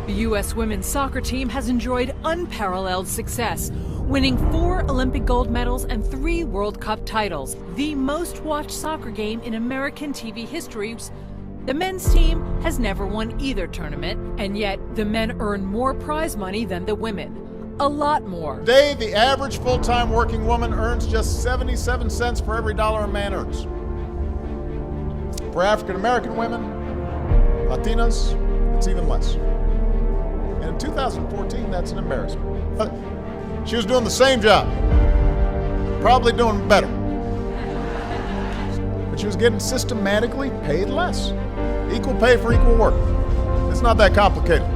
The U.S. women's soccer team has enjoyed unparalleled success, winning 4 Olympic gold medals and 3 World Cup titles, the most watched soccer game in American TV history. The men's team has never won either tournament, and yet the men earn more prize money than the women. A lot more. Today, the average full-time working woman earns just 77 cents for every dollar a man earns. For African American women, Latinas, it's even less. And in 2014, that's an embarrassment. But she was doing the same job, probably doing better. But she was getting systematically paid less. Equal pay for equal work. It's not that complicated.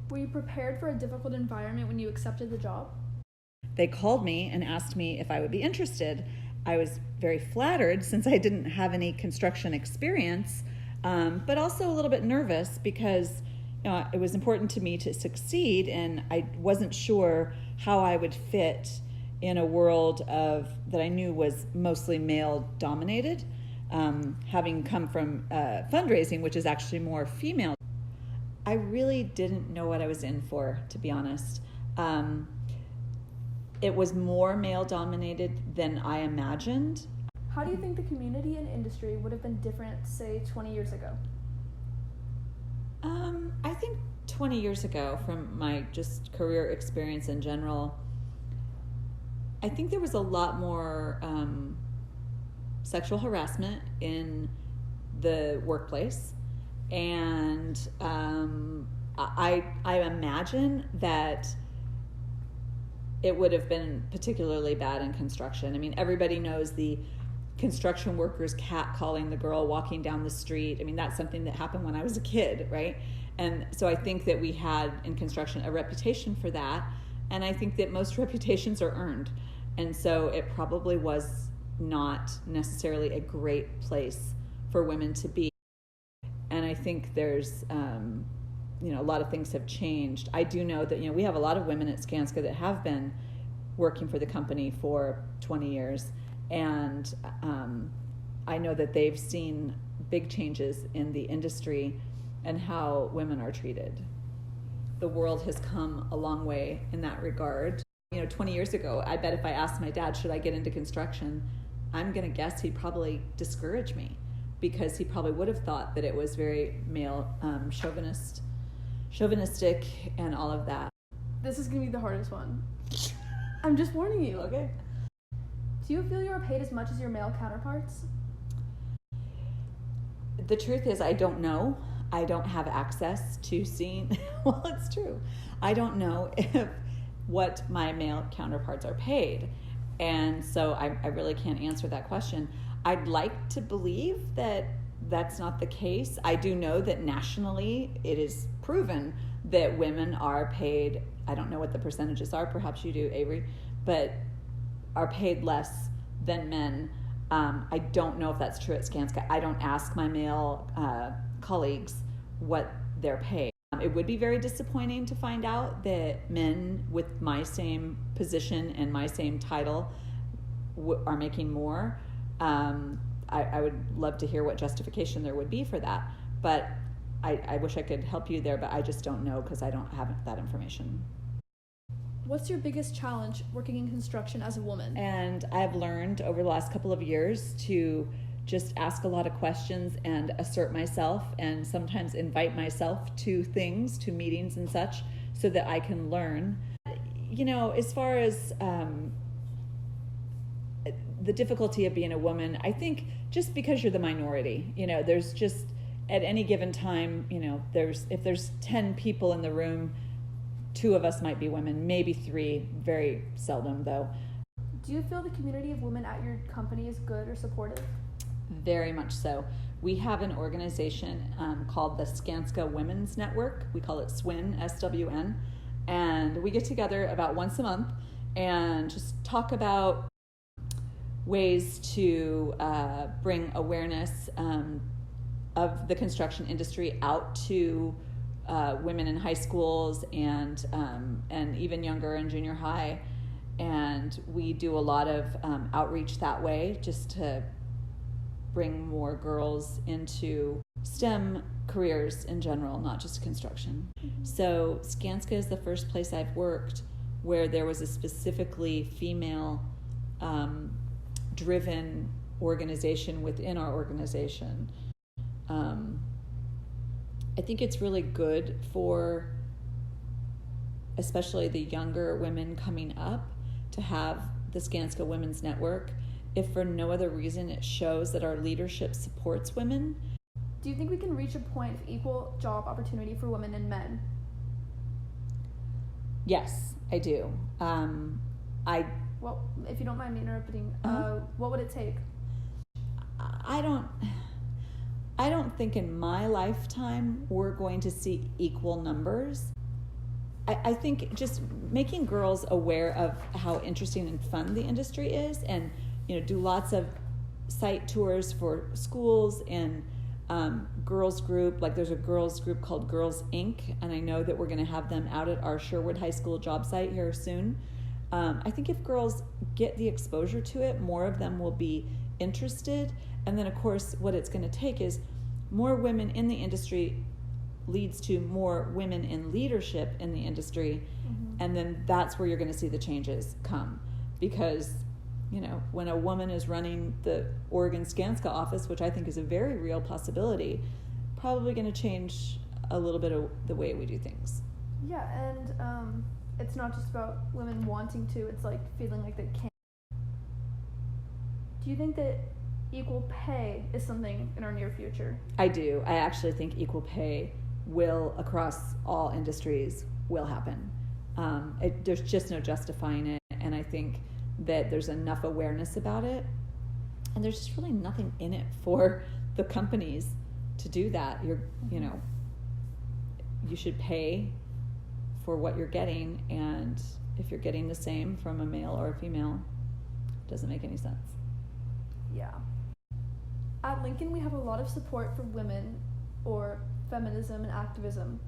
Were you prepared for a difficult environment when you accepted the job? They called me and asked me if I would be interested. I was very flattered since I didn't have any construction experience, but also a little bit nervous because it was important to me to succeed, and I wasn't sure how I would fit in a world that I knew was mostly male-dominated, having come from fundraising, which is actually more female. I really didn't know what I was in for, to be honest. It was more male-dominated than I imagined. How do you think the community and industry would have been different, say, 20 years ago? I think 20 years ago, from my just career experience in general, I think there was a lot more sexual harassment in the workplace. And I imagine that it would have been particularly bad in construction. I mean, everybody knows the construction workers catcalling the girl walking down the street. I mean, that's something that happened when I was a kid, right? And so I think that we had in construction a reputation for that. And I think that most reputations are earned. And so it probably was not necessarily a great place for women to be. And I think there's, a lot of things have changed. I do know that, we have a lot of women at Skanska that have been working for the company for 20 years. And I know that they've seen big changes in the industry and how women are treated. The world has come a long way in that regard. 20 years ago, I bet if I asked my dad, should I get into construction, I'm going to guess he'd probably discourage me, because he probably would have thought that it was very male chauvinistic and all of that. This is going to be the hardest one. I'm just warning you. Okay. Do you feel you are paid as much as your male counterparts? The truth is, I don't know. I don't have access to seeing. Well, it's true. I don't know what my male counterparts are paid. And so I really can't answer that question. I'd like to believe that that's not the case. I do know that nationally it is proven that women are paid, I don't know what the percentages are, perhaps you do, Avery, but are paid less than men. I don't know if that's true at Skanska. I don't ask my male colleagues what they're paid. It would be very disappointing to find out that men with my same position and my same title are making more. I would love to hear what justification there would be for that, but I wish I could help you there, but I just don't know because I don't have that information. What's your biggest challenge working in construction as a woman? And I've learned over the last couple of years to just ask a lot of questions and assert myself, and sometimes invite myself to things, to meetings and such, so that I can learn. As far as the difficulty of being a woman, I think just because you're the minority, there's just, at any given time, if there's 10 people in the room, 2 of us might be women, maybe 3, very seldom though. Do you feel the community of women at your company is good or supportive? Very much so. We have an organization called the Skanska Women's Network. We call it SWN, SWN. And we get together about once a month and just talk about ways to bring awareness of the construction industry out to women in high schools and even younger in junior high. And we do a lot of outreach that way, just to bring more girls into STEM careers in general, not just construction. Mm-hmm. So Skanska is the first place I've worked where there was a specifically female driven organization within our organization. I think it's really good for especially the younger women coming up to have the Skanska Women's Network. If for no other reason, it shows that our leadership supports women. Do you think we can reach a point of equal job opportunity for women and men? Yes, I do. Well, if you don't mind me interrupting, what would it take? I don't think in my lifetime we're going to see equal numbers. I think just making girls aware of how interesting and fun the industry is, and do lots of site tours for schools and girls group. Like there's a girls group called Girls Inc., and I know that we're going to have them out at our Sherwood High School job site here soon. I think if girls get the exposure to it, more of them will be interested. And then of course what it's going to take is more women in the industry leads to more women in leadership in the industry. Mm-hmm. And then that's where you're going to see the changes come, because when a woman is running the Oregon Skanska office, which I think is a very real possibility, probably going to change a little bit of the way we do things. Yeah, and it's not just about women wanting to, it's like feeling like they can't. Do you think that equal pay is something in our near future? I do. I actually think equal pay will, across all industries, will happen. There's just no justifying it, and I think that there's enough awareness about it, and there's just really nothing in it for the companies to do that. You should pay for what you're getting, and if you're getting the same from a male or a female, it doesn't make any sense. Yeah. At Lincoln, we have a lot of support for women or feminism and activism.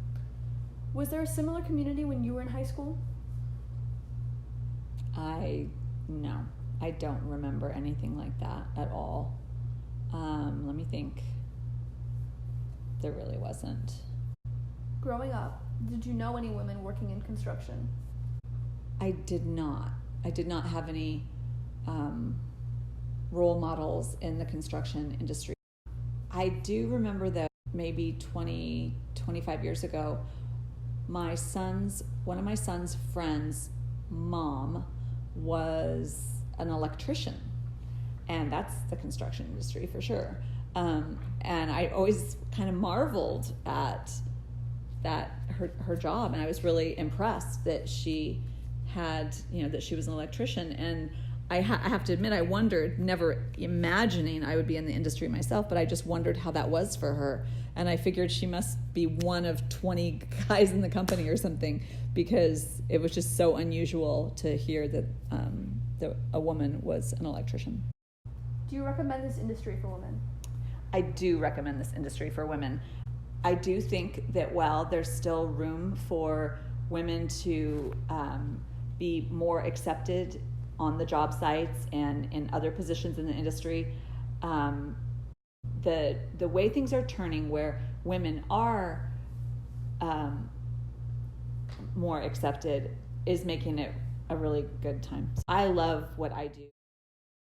Was there a similar community when you were in high school? No, I don't remember anything like that at all. Let me think. There really wasn't. Growing up, did you know any women working in construction? I did not. I did not have any role models in the construction industry. I do remember that maybe 25 years ago, one of my son's friends' mom was an electrician, and that's the construction industry for sure. And I always kind of marveled at her job, and I was really impressed that she had, that she was an electrician. And I have to admit, I wondered, never imagining I would be in the industry myself, but I just wondered how that was for her. And I figured she must be one of 20 guys in the company or something, because it was just so unusual to hear that a woman was an electrician. Do you recommend this industry for women? I do recommend this industry for women. I do think that while there's still room for women to be more accepted on the job sites and in other positions in the industry, the way things are turning, where women are more accepted, is making it a really good time. I love what I do.